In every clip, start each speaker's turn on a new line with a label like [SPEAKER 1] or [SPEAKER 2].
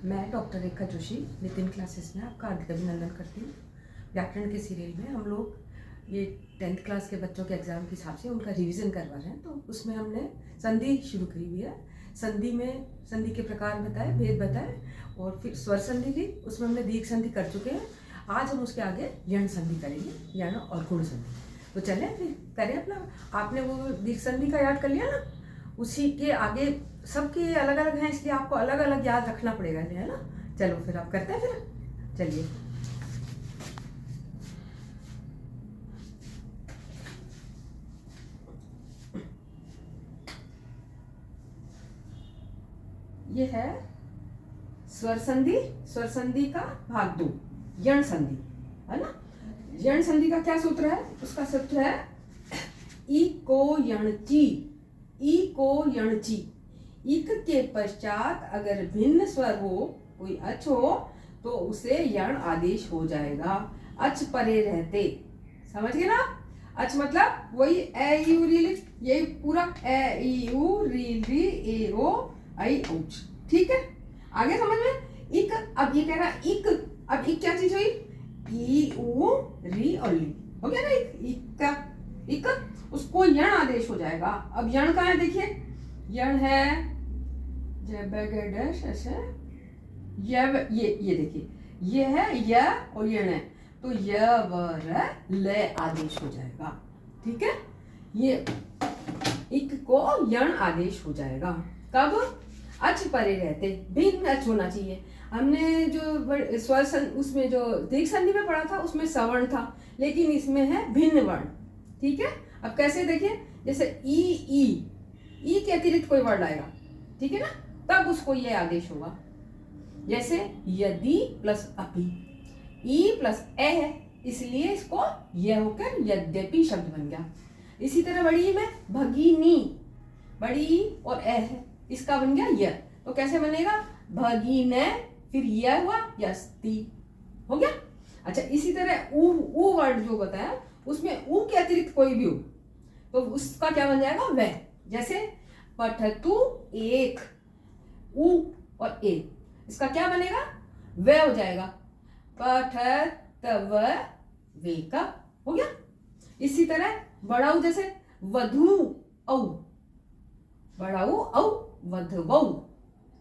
[SPEAKER 1] मैं डॉक्टर रेखा जोशी नितिन क्लासेस में आपका हार्दिक अभिनंदन करती हूँ। व्याकरण के सीरियल में हम लोग ये 10th क्लास के बच्चों के एग्ज़ाम के हिसाब से उनका रिवीजन करवा रहे हैं, तो उसमें हमने संधि शुरू की हुई है। संधि में संधि के प्रकार बताए, भेद बताए और फिर स्वर संधि ली, उसमें हमने दीर्घ संधि कर चुके हैं। आज हम उसके आगे यण संधि करेंगे, यण और गुण संधि। तो चलें फिर करें अपना। आपने वो दीर्घ संधि का याद कर लिया ना, उसी के आगे सबके अलग अलग हैं, इसलिए आपको अलग अलग याद रखना पड़ेगा, है ना। चलो फिर आप करते हैं, फिर चलिए। ये है स्वर संधि, स्वर संधि का भाग 2 यण संधि, है ना। यण संधि का क्या सूत्र है? उसका सूत्र है ई को यण ची, ई को यण ची। इक के पश्चात अगर भिन्न स्वर हो, कोई अच हो, तो उसे यण आदेश हो जाएगा। अच परे रहते, समझ गए ना। अच मतलब वही ए यू री, ये पूरा ए यू री री ए ओ आई औच, ठीक है। आगे समझ में। इक, अब ये कह रहा इक, अब इक क्या चीज हुई? ई उ री और ली, हो गया ना। इक का इक, उसको यण आदेश हो जाएगा। अब यण कहाँ है? देखिए यण है डैश ऐसे, ये देखिए, ये है य और यण है, तो य व र ल आदेश हो जाएगा, ठीक है। ये इक को यण आदेश हो जाएगा। कब? अच परे रहते, भिन्न अच होना चाहिए। हमने जो स्वर उसमें जो दीर्घ संधि में पढ़ा था उसमें सवर्ण था, लेकिन इसमें है भिन्न वर्ण, ठीक है। अब कैसे देखिए, जैसे ई के अतिरिक्त कोई वर्ण आएगा, ठीक है ना, तब उसको ये आदेश होगा। जैसे यदि प्लस अपि, ई प्लस ए है, इसलिए इसको यह होकर यद्यपि शब्द बन गया। इसी तरह बड़ी में भगिनी, बड़ी ई और ए है, इसका बन गया य, तो कैसे बनेगा? भगिने, फिर यह हुआ यस्ति, हो गया। अच्छा, इसी तरह उ वर्ड जो बताया उसमें उ के अतिरिक्त कोई भी हो, तो उसका क्या बन जाएगा? वह। जैसे पठतु एक, उ और ए, इसका क्या बनेगा? वह हो जाएगा। पठतव वेका, हो गया। इसी तरह बड़ाऊ, जैसे वधु औ, बड़ाऊ औ वधवौ,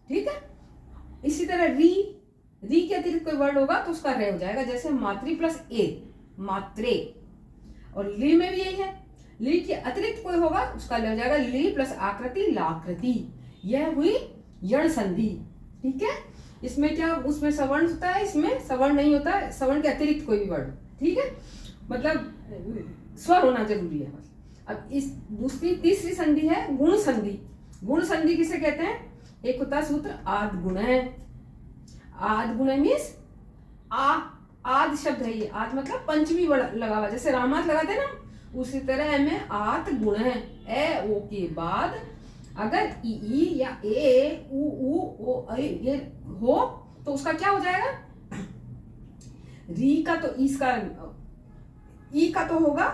[SPEAKER 1] ठीक है। इसी तरह री के अतिरिक्त कोई वर्ड होगा तो उसका रे हो जाएगा। जैसे मातृ प्लस ए, मात्रे। और ली में भी यही है, ली के अतिरिक्त कोई होगा उसका ले हो जाएगा ली प्लस आकृति, लाकृति। यह हुई यण संधि, ठीक है। इसमें क्या, उसमें सवर्ण होता है, इसमें सवर्ण नहीं होता है, सवर्ण के अतिरिक्त कोई भी वर्ड, ठीक है, मतलब स्वर होना जरूरी है बस। अब इस दूसरी तीसरी संधि है गुण संधि। गुण संधि किसे कहते हैं? एक होता सूत्र आद गुण है। आद गुण मीन्स आद शब्द है ये, आद मतलब पंचमी लगा हुआ, जैसे रामात लगाते हैं ना, उसी तरह में आत गुण है। ए ओ के बाद अगर ई या ए उ ओ ये हो तो उसका क्या हो जाएगा? री का तो इसका ई का तो होगा,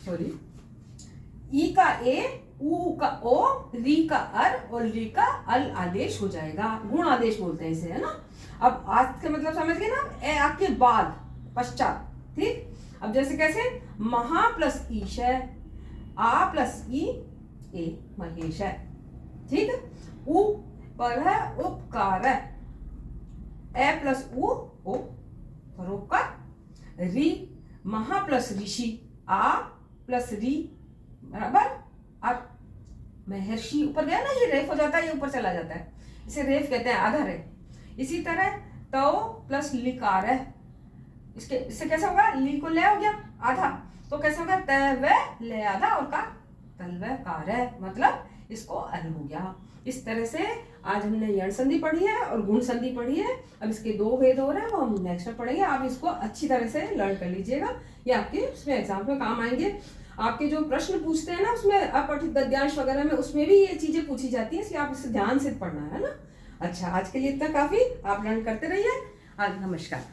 [SPEAKER 1] सॉरी, ई का ए, उ का ओ, री का अर और ली का अल आदेश हो जाएगा। गुण आदेश बोलते हैं इसे, है ना। अब आज का मतलब समझ गए ना, ए आपके बाद, पश्चात, ठीक। अब जैसे कैसे, महा प्लस ईश है, आ प्लस ई ए महेश है, ठीक है। उ पर है उपकार है, ए प्लस उ ओ परोपकार। री महा प्लस ऋषि, आ प्लस री बराबर अब महर्षि। ऊपर गया ना, ये रेफ हो जाता है, ये ऊपर चला जाता है, इसे रेफ कहते हैं, आधा रेफ। इसी तरह तो प्लस लिकार है, इससे कैसा होगा? ली को ले हो गया आधा, तो कैसा होगा? तव ले आधा और का तलव कार है, मतलब इसको अल हो गया। इस तरह से आज हमने यण संधि पढ़ी है और गुण संधि पढ़ी है। अब इसके 2 भेद हो रहे हैं, वो हम नेक्स्ट में पढ़ेंगे। आप इसको अच्छी तरह से लर्न कर लीजिएगा, ये आपके उसमें एग्जाम में काम आएंगे। आपके जो प्रश्न पूछते हैं ना उसमें अपठित गद्यांश वगैरह में, उसमें भी ये चीजें पूछी जाती हैं, इसलिए आप इसे ध्यान से पढ़ना है ना। अच्छा, आज के लिए इतना काफी, आप लर्न करते रहिए। आज नमस्कार।